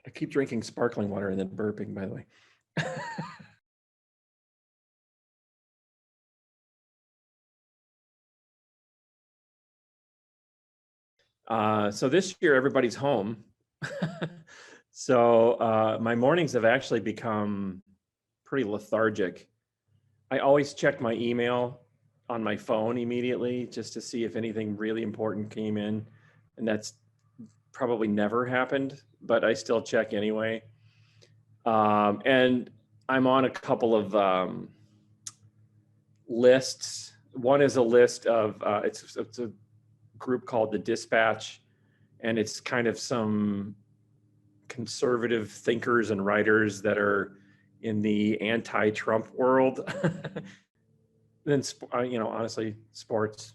I keep drinking sparkling water and then burping, by the way. So this year, everybody's home. So my mornings have actually become pretty lethargic. I always check my email on my phone immediately just to see if anything really important came in. And that's probably never happened, but I still check anyway. And I'm on a couple of lists. One is a list of, it's a group called the Dispatch, and it's kind of some conservative thinkers and writers that are in the anti-Trump world. Then, honestly, sports.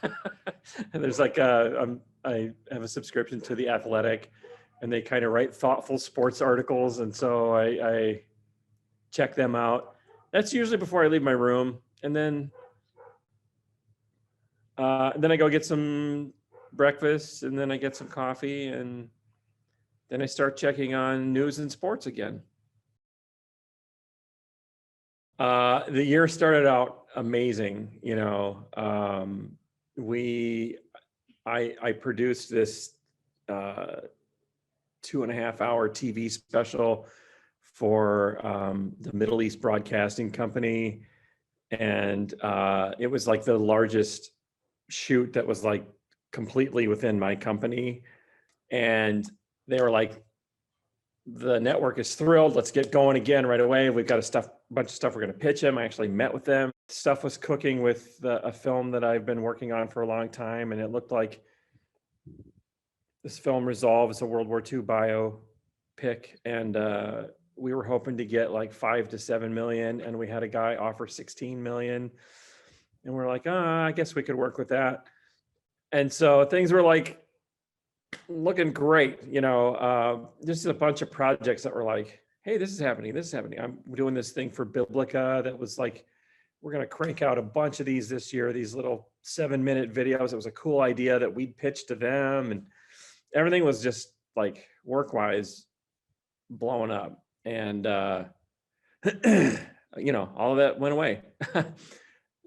And there's like I have a subscription to The Athletic, and they kind of write thoughtful sports articles, and so I check them out. That's usually before I leave my room, and then I go get some breakfast, and then I get some coffee, and then I start checking on news and sports again. The year started out amazing. I produced this 2.5-hour TV special for the Middle East Broadcasting Company, and it was like the largest shoot that was like completely within my company, and they were like, the network is thrilled. Let's get going again right away. We've got a bunch of stuff we're going to pitch them. I actually met with them. Stuff was cooking with a film that I've been working on for a long time, and it looked like this film resolves a World War II biopic, and we were hoping to get like 5 to 7 million, and we had a guy offer 16 million, and we're like, I guess we could work with that. And so things were like looking great. Just a bunch of projects that were like, hey, this is happening. I'm doing this thing for Biblica that was like, we're going to crank out a bunch of these this year, these little 7-minute videos. It was a cool idea that we'd pitched to them, and everything was just like work-wise blowing up. And all of that went away.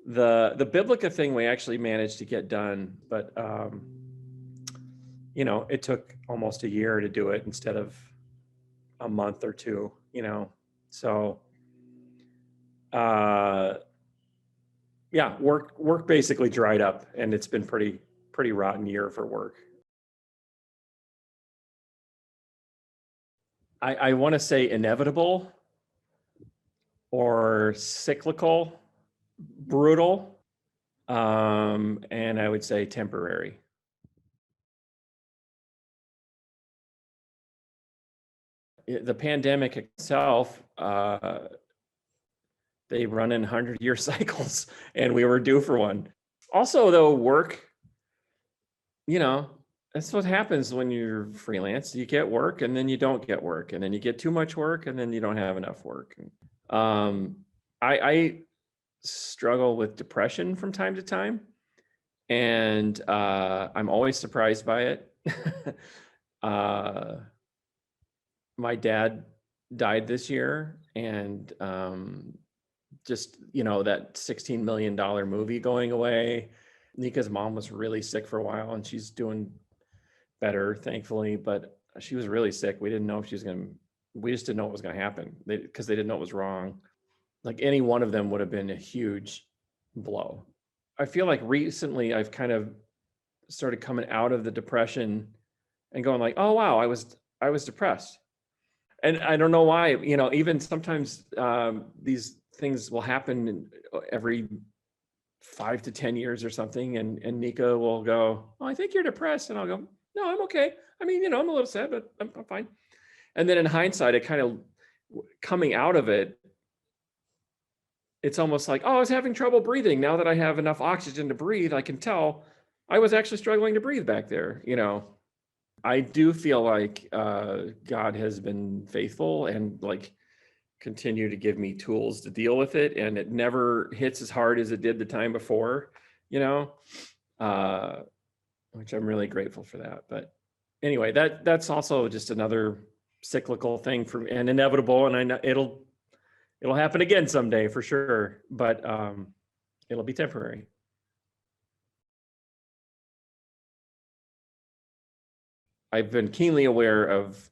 The Biblica thing we actually managed to get done, but it took almost a year to do it instead of a month or two, so work basically dried up, and it's been pretty rotten year for work. I want to say inevitable or cyclical, brutal, and I would say temporary. The pandemic itself, they run in 100-year cycles, and we were due for one. Also, though, work, that's what happens when you're freelance. You get work, and then you don't get work, and then you get too much work, and then you don't have enough work. I struggle with depression from time to time, and I'm always surprised by it. My dad died this year, and just that $16 million movie going away. Nika's mom was really sick for a while, and she's doing better, thankfully, but she was really sick. We didn't know if she was we just didn't know what was going to happen, because they didn't know it was wrong. Like, any one of them would have been a huge blow. I feel like recently I've kind of started coming out of the depression and going like, oh wow, I was depressed. And I don't know why, even sometimes these things will happen every 5 to 10 years or something, and Nika will go, oh, I think you're depressed, and I'll go, no, I'm okay. I mean, I'm a little sad, but I'm fine. And then in hindsight, it kind of coming out of it, it's almost like, oh, I was having trouble breathing. Now that I have enough oxygen to breathe, I can tell I was actually struggling to breathe back there. I do feel like God has been faithful and like continue to give me tools to deal with it, and it never hits as hard as it did the time before, which I'm really grateful for that. But anyway, that's also just another cyclical thing for and inevitable, and I know it'll happen again someday for sure, but it'll be temporary. I've been keenly aware of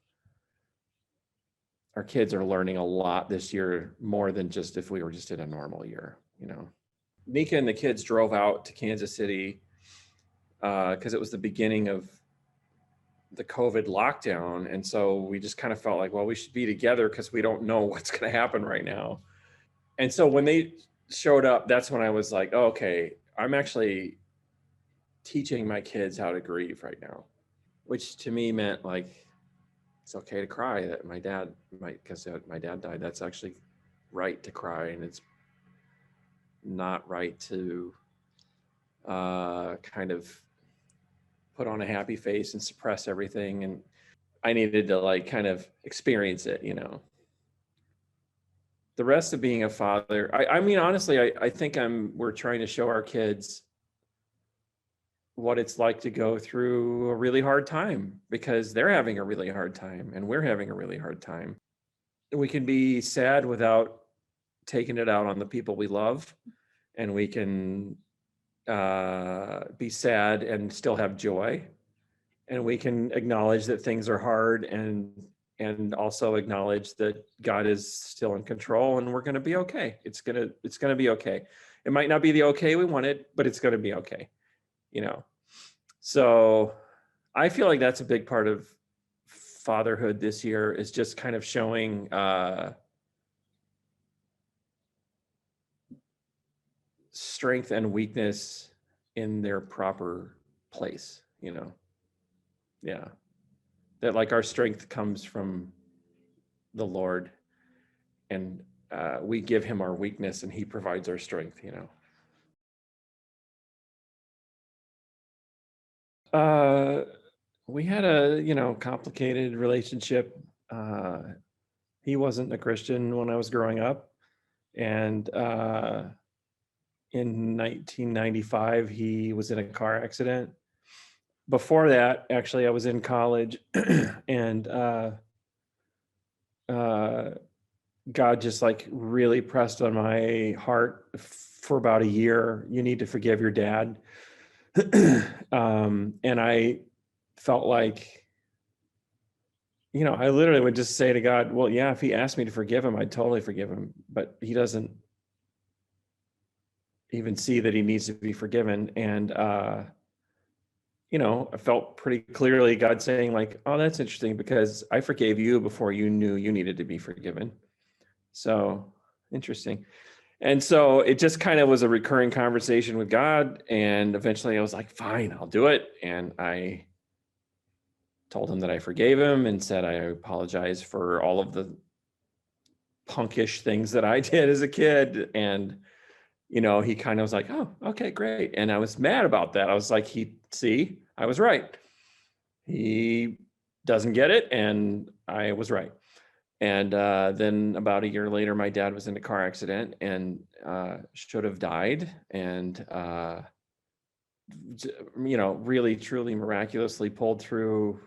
our kids are learning a lot this year, more than just if we were just in a normal year, you know. Nika and the kids drove out to Kansas City because it was the beginning of the COVID lockdown. And so we just kind of felt like, well, we should be together because we don't know what's going to happen right now. And so when they showed up, that's when I was like, oh, okay, I'm actually teaching my kids how to grieve right now, which to me meant like, it's okay to cry that my dad might, because my dad died. That's actually right to cry. And it's not right to kind of put on a happy face and suppress everything. And I needed to like kind of experience it, you know. The rest of being a father, I mean, honestly, I think we're trying to show our kids what it's like to go through a really hard time because they're having a really hard time and we're having a really hard time. We can be sad without taking it out on the people we love, and we can be sad and still have joy, and we can acknowledge that things are hard, and also acknowledge that God is still in control and we're going to be okay. It's going to be okay. It might not be the okay we wanted, but it's going to be okay, you know. So I feel like that's a big part of fatherhood this year, is just kind of showing strength and weakness in their proper place, you know. Yeah, that like our strength comes from the Lord, and we give him our weakness and he provides our strength, you know. We had a, you know, complicated relationship. He wasn't a Christian when I was growing up, and in 1995 he was in a car accident. Before that, actually, I was in college, and uh, God just like really pressed on my heart for about a year. You need to forgive your dad. And I felt like, you know, I literally would just say to God, well, yeah, if he asked me to forgive him, I'd totally forgive him. But he doesn't even see that he needs to be forgiven. And, you know, I felt pretty clearly God saying, like, oh, that's interesting because I forgave you before you knew you needed to be forgiven. So interesting. And so it just kind of was a recurring conversation with God. And eventually I was like, fine, I'll do it. And I told him that I forgave him and said I apologize for all of the punkish things that I did as a kid. And, you know, he kind of was like, oh, okay, great. And I was mad about that. I was like, I was right. He doesn't get it. And I was right. And then about a year later, my dad was in a car accident and should have died. And, you know, really, truly miraculously pulled through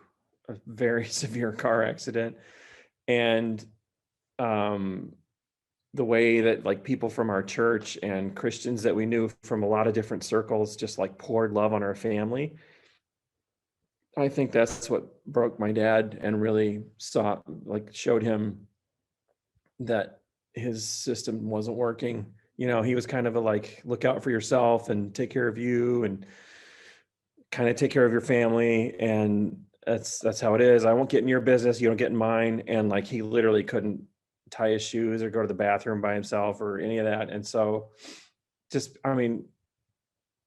a very severe car accident. And um, the way that like people from our church and Christians that we knew from a lot of different circles just like poured love on our family. I think that's what broke my dad and really showed him that his system wasn't working. You know, he was kind of a like, look out for yourself and take care of you and kind of take care of your family. And that's how it is. I won't get in your business. You don't get in mine. And like, he literally couldn't tie his shoes or go to the bathroom by himself or any of that. And so just, I mean,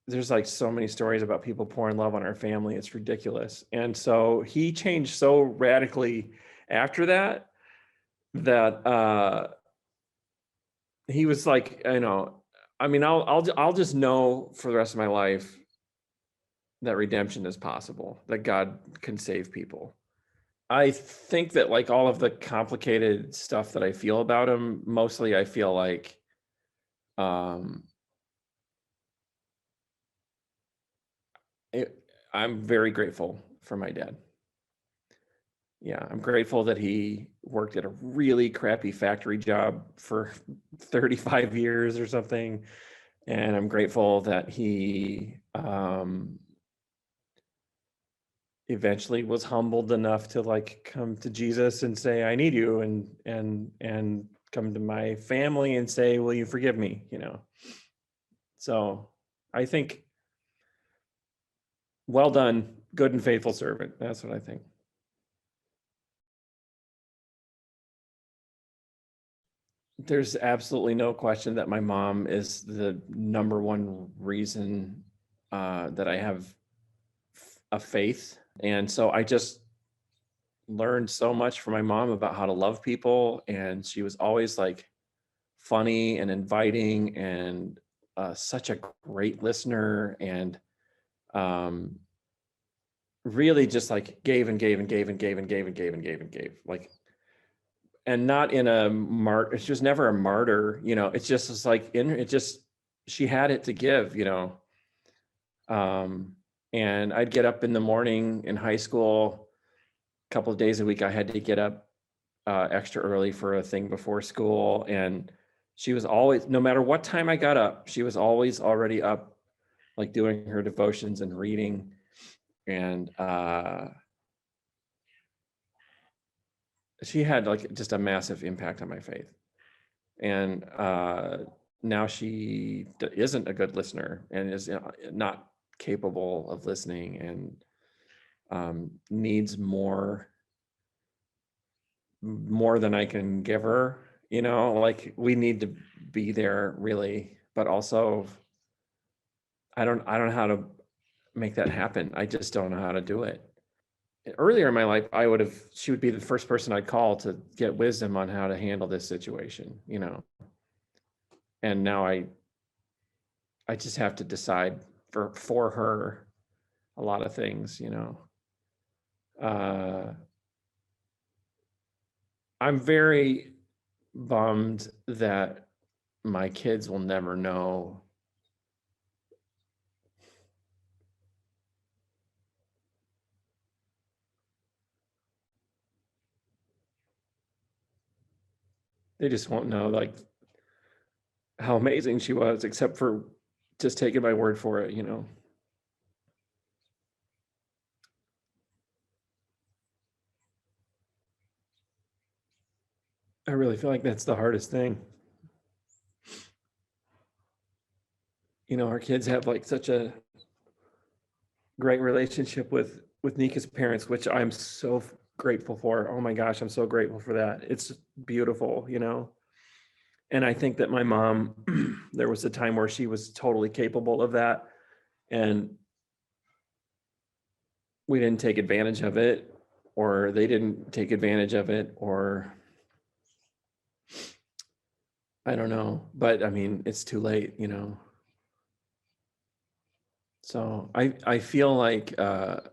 there's like so many stories about people pouring love on our family. It's ridiculous. And so he changed so radically after that, that he was like, you know, I mean, I'll just know for the rest of my life that redemption is possible, that God can save people. I think that like all of the complicated stuff that I feel about him, mostly I feel like um it, I'm very grateful for my dad. Yeah, I'm grateful that he worked at a really crappy factory job for 35 years or something. And I'm grateful that he eventually was humbled enough to like come to Jesus and say, I need you, and come to my family and say, will you forgive me? So I think, well done, good and faithful servant. That's what I think. There's absolutely no question that my mom is the number one reason that I have a faith. And so I just learned so much from my mom about how to love people. And she was always like funny and inviting, and such a great listener, and really just like gave and gave and gave and gave and gave and gave and gave and gave, like, and not in a it's just never a martyr, it's just, it's like she had it to give. And I'd get up in the morning in high school, a couple of days a week. I had to get up extra early for a thing before school, and she was always, no matter what time I got up, she was always already up, like doing her devotions and reading. And she had like just a massive impact on my faith. And now she isn't a good listener and is not capable of listening, and needs more than I can give her. Like, we need to be there really, but also I don't know how to make that happen. I just don't know how to do it. Earlier in my life, she would be the first person I'd call to get wisdom on how to handle this situation. And now I just have to decide for her a lot of things. I'm very bummed that my kids will never know they just won't know like how amazing she was, except for just taking my word for it. I really feel like that's the hardest thing. Our kids have like such a great relationship with Nika's parents, which I'm so grateful for. Oh my gosh, I'm so grateful for that. It's beautiful. And I think that my mom, there was a time where she was totally capable of that, and we didn't take advantage of it, or they didn't take advantage of it, or I don't know. But I mean, it's too late. So I feel like I've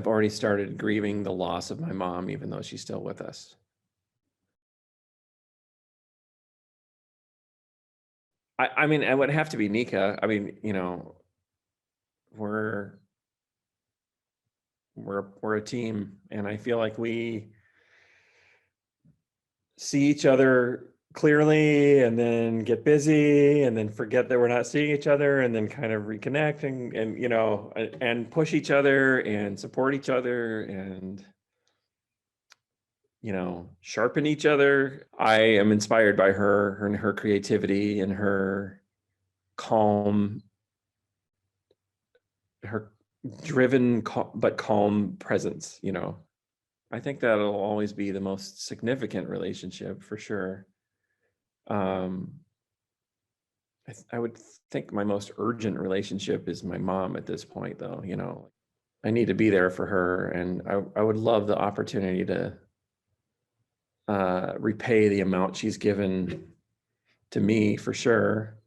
already started grieving the loss of my mom, even though she's still with us. I mean, it would have to be Nika. I mean, we're we're a team, and I feel like we see each other clearly, and then get busy, and then forget that we're not seeing each other, and then kind of reconnect, and push each other and support each other, and sharpen each other. I am inspired by her and her creativity and her calm, her driven but calm presence. I think that'll always be the most significant relationship for sure. I would think my most urgent relationship is my mom at this point, though. I need to be there for her, and I would love the opportunity to repay the amount she's given to me, for sure.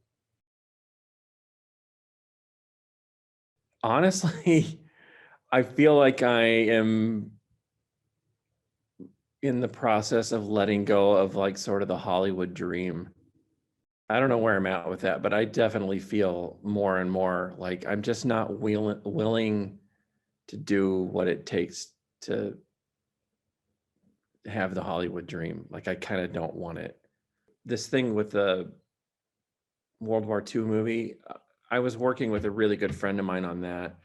Honestly, I feel like I am in the process of letting go of like sort of the Hollywood dream. I don't know where I'm at with that, but I definitely feel more and more like I'm just not willing to do what it takes to have the Hollywood dream. Like, I kind of don't want it. This thing with the World War II movie, I was working with a really good friend of mine on that,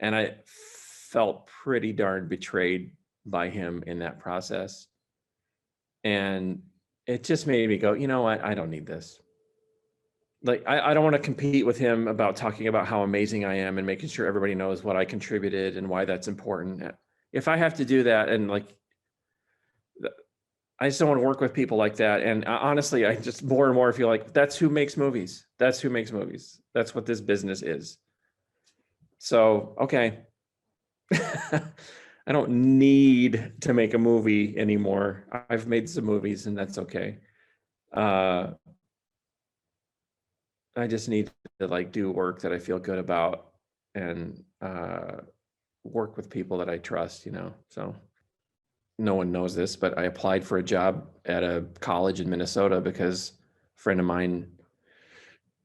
and I felt pretty darn betrayed by him in that process. And it just made me go, you know what? I don't need this. Like, I don't want to compete with him about talking about how amazing I am and making sure everybody knows what I contributed and why that's important. If I have to do that, and like, I just don't want to work with people like that. And honestly, I just more and more feel like that's who makes movies. That's who makes movies. That's what this business is. So, okay. I don't need to make a movie anymore. I've made some movies and that's okay. I just need to like do work that I feel good about and work with people that I trust, so. No one knows this, but I applied for a job at a college in Minnesota because a friend of mine,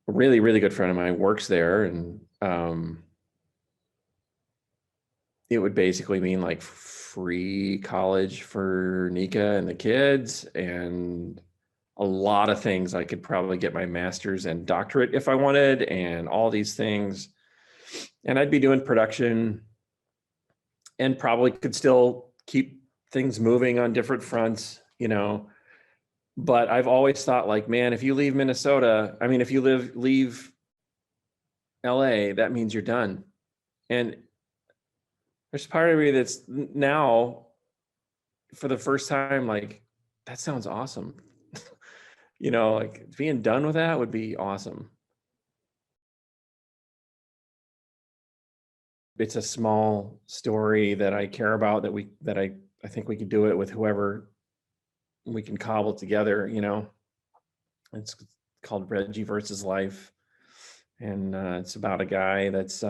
a really, really good friend of mine, works there. And it would basically mean like free college for Nika and the kids, and a lot of things. I could probably get my master's and doctorate if I wanted, and all these things. And I'd be doing production and probably could still keep things moving on different fronts, but I've always thought like, man, if you leave Minnesota, I mean, if you leave LA, that means you're done. And there's part of me that's now for the first time, like, that sounds awesome. Like being done with that would be awesome. It's a small story that I care about, that I think we could do it with whoever we can cobble together, It's called Reggie versus Life. And it's about a guy that's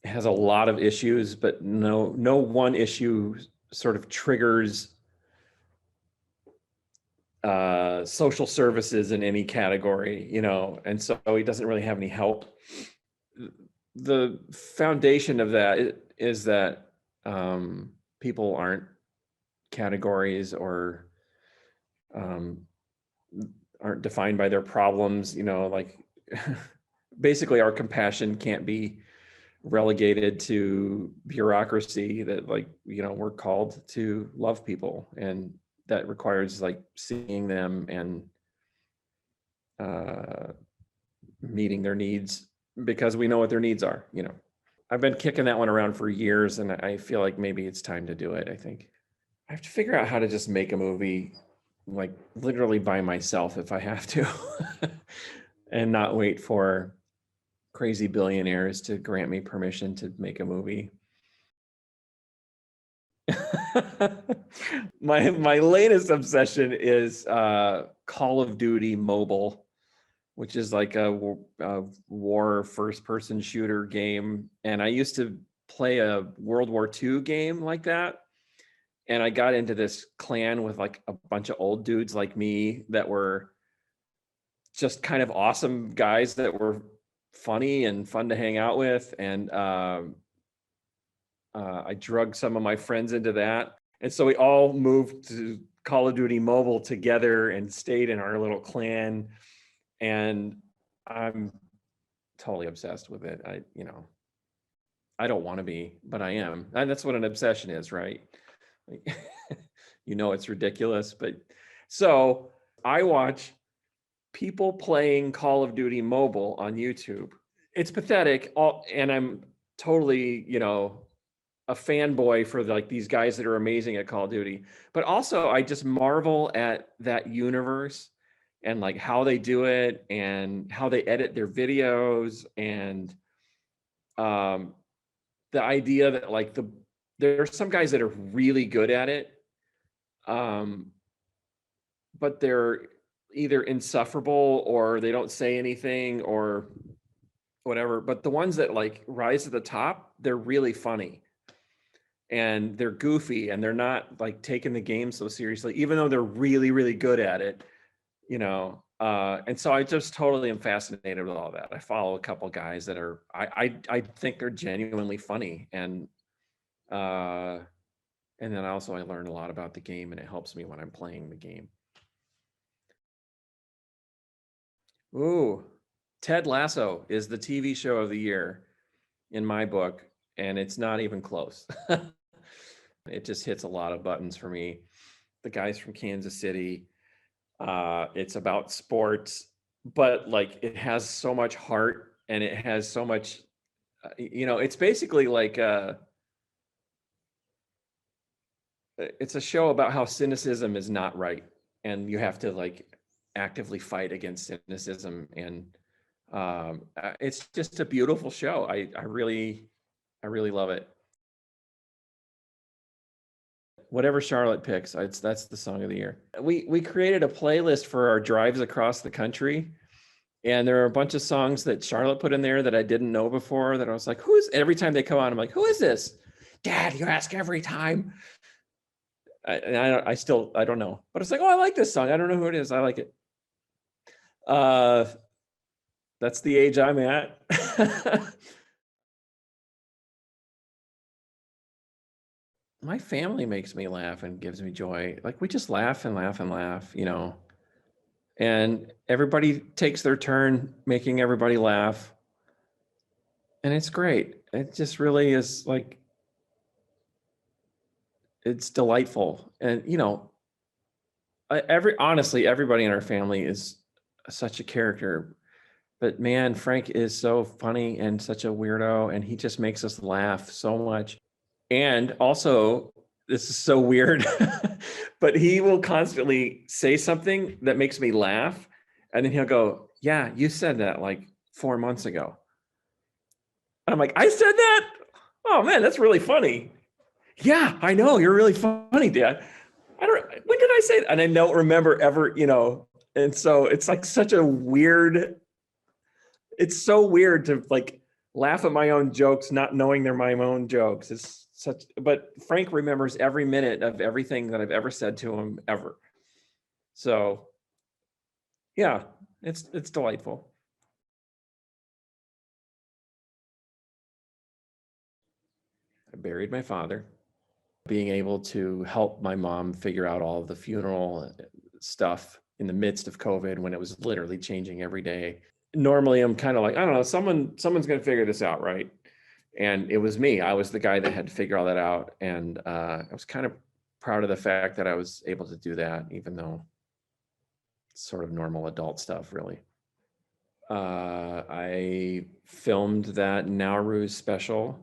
has a lot of issues, but no one issue sort of triggers social services in any category, and so he doesn't really have any help. The foundation of that is that people aren't categories, or aren't defined by their problems, like basically our compassion can't be relegated to bureaucracy, that like, we're called to love people, and that requires like seeing them and meeting their needs because we know what their needs are. I've been kicking that one around for years, and I feel like maybe it's time to do it. I think I have to figure out how to just make a movie like literally by myself if I have to, and not wait for crazy billionaires to grant me permission to make a movie. My latest obsession is Call of Duty Mobile, which is like a war first-person shooter game. And I used to play a World War II game like that. And I got into this clan with like a bunch of old dudes like me that were just kind of awesome guys that were funny and fun to hang out with. And I drugged some of my friends into that. And so we all moved to Call of Duty Mobile together and stayed in our little clan. And I'm totally obsessed with it. I don't want to be, but I am. And that's what an obsession is, right? It's ridiculous. But so I watch people playing Call of Duty Mobile on YouTube. It's pathetic. And I'm totally, a fanboy for like these guys that are amazing at Call of Duty. But also I just marvel at that universe and like how they do it and how they edit their videos, and the idea that like there are some guys that are really good at it, but they're either insufferable or they don't say anything or whatever. But the ones that like rise to the top, they're really funny and they're goofy and they're not like taking the game so seriously, even though they're really, really good at it. And so I just totally am fascinated with all that. I follow a couple guys that are, I think they're genuinely funny. And then also I learn a lot about the game, and it helps me when I'm playing the game. Ooh, Ted Lasso is the TV show of the year in my book, and it's not even close. It just hits a lot of buttons for me. The guy's from Kansas City. It's about sports, but like it has so much heart, and it has so much, it's basically like it's a show about how cynicism is not right, and you have to like actively fight against cynicism. And it's just a beautiful show. I really love it. Whatever Charlotte picks, that's the song of the year. We created a playlist for our drives across the country, and there are a bunch of songs that Charlotte put in there that I didn't know before, that I was like, every time they come on, I'm like, who is this? Dad, you ask every time. I don't know, but it's like, oh, I like this song. I don't know who it is. I like it. That's the age I'm at. My family makes me laugh and gives me joy. Like we just laugh and laugh and laugh, and everybody takes their turn making everybody laugh. And it's great. It just really is like, it's delightful. And, honestly, everybody in our family is such a character, but man, Frank is so funny and such a weirdo, and he just makes us laugh so much. And also, this is so weird, but he will constantly say something that makes me laugh. And then he'll go, yeah, you said that like 4 months ago. And I'm like, I said that? Oh man, that's really funny. Yeah, I know, you're really funny, Dad. When did I say that? And I don't remember ever, and so it's like it's so weird to like laugh at my own jokes, not knowing they're my own jokes. But Frank remembers every minute of everything that I've ever said to him ever. So yeah, it's delightful. I buried my father. Being able to help my mom figure out all of the funeral stuff in the midst of COVID, when it was literally changing every day. Normally I'm kind of like, I don't know, someone's going to figure this out, right? And it was me. I was the guy that had to figure all that out. And I was kind of proud of the fact that I was able to do that, even though it's sort of normal adult stuff, really. I filmed that Nauru special,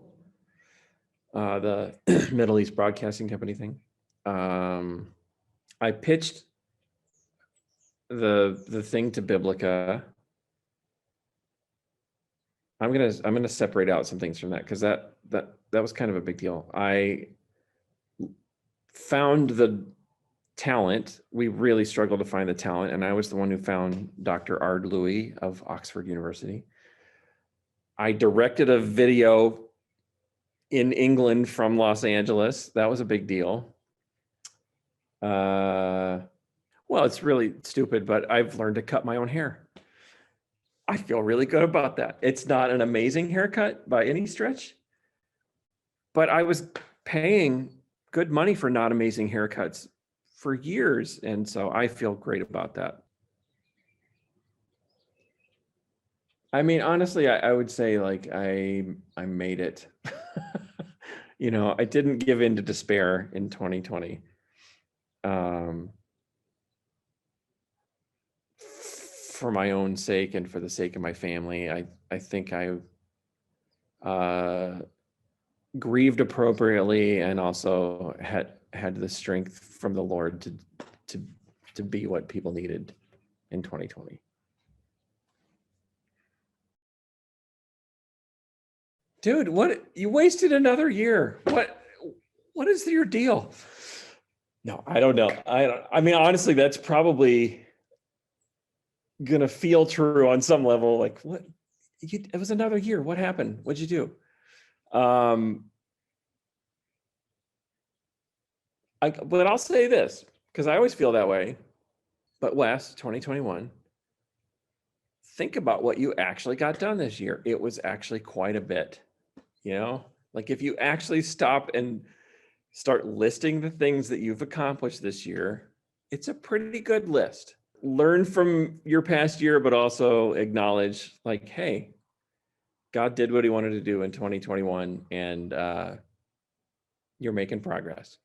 the Middle East Broadcasting Company thing. I pitched the thing to Biblica. I'm gonna separate out some things from that, because that was kind of a big deal. I found the talent. We really struggled to find the talent, and I was the one who found Dr. Ard Louis of Oxford University. I directed a video in England from Los Angeles. That was a big deal. Well, it's really stupid, but I've learned to cut my own hair. I feel really good about that. It's not an amazing haircut by any stretch, but I was paying good money for not amazing haircuts for years. And so I feel great about that. I mean, honestly, I would say like I made it. I didn't give in to despair in 2020. For my own sake and for the sake of my family, I think I grieved appropriately, and also had the strength from the Lord to be what people needed in 2020. Dude, what, you wasted another year. What is your deal? No, I don't know. I mean, honestly, that's probably gonna feel true on some level. Like, what? It was another year. What happened? What'd you do? But I'll say this, because I always feel that way. But Wes, 2021, think about what you actually got done this year. It was actually quite a bit, like if you actually stop and start listing the things that you've accomplished this year, it's a pretty good list. Learn from your past year, but also acknowledge like, hey, God did what he wanted to do in 2021, and you're making progress.